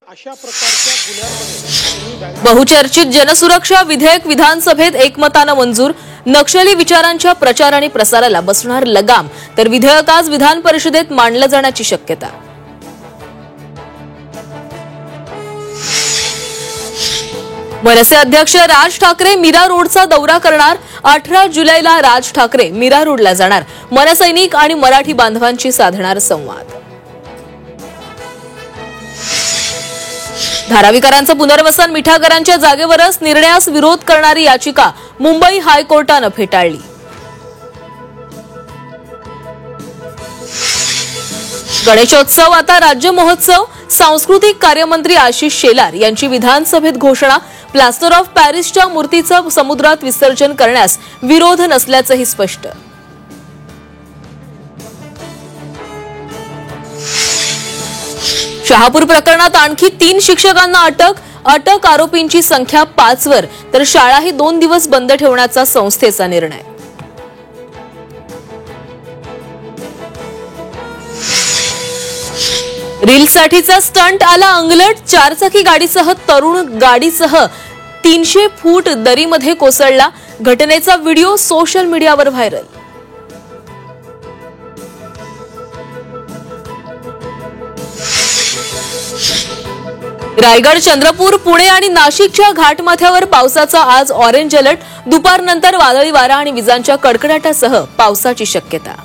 अशा प्रकारच्या गुन्ह्यांमध्ये बहुचर्चित जनसुरक्षा विधेयक विधानसभेत एकमताने मंजूर। नक्षली विचारांच्या प्रचार आणि प्रसाराला बसणार लगाम, तर विधेयक आज विधान परिषदेत मांडलं जाण्याची शक्यता। मनसे अध्यक्ष राज ठाकरे मीरा रोडचा दौरा करणार। 18 जुलैला राज ठाकरे मीरा रोडला जाणार। मनसैनिक आणि मराठी बांधवांची साधणार संवाद। धारावीकरांचं पुनर्वसन मिठागरांच्या जागेवरच निर्णयास विरोध करणारी याचिका मुंबई हायकोर्टाने फेटाळली। गणेशोत्सव आता राज्य महोत्सव। सांस्कृतिक कार्यमंत्री आशिष शेलार यांची विधानसभेत घोषणा। प्लास्टर ऑफ पॅरिसच्या मूर्तीचं समुद्रात विसर्जन करण्यास विरोध नसल्याचंही स्पष्ट। शहापूर प्रकरणात आणखी 3 शिक्षकांना अटक। आरोपींची संख्या 5 वर, तर शाळाही 2 दिवस बंद ठेवण्याचा संस्थेचा निर्णय। रीलसाठीचा स्टंट आला अंगलट। 4चाकी गाडीसह तरुण गाडीसह 300 फूट दरीमध्ये कोसळला। घटनेचा व्हिडिओ सोशल मीडियावर व्हायरल। रायगड, चंद्रपूर, पुणे आणि नाशिकच्या घाटमाथ्यावर पावसाचा आज ऑरेंज अलर्ट। दुपारनंतर वादळी वारा आणि विजांच्या कडकडाटासह पावसाची शक्यता।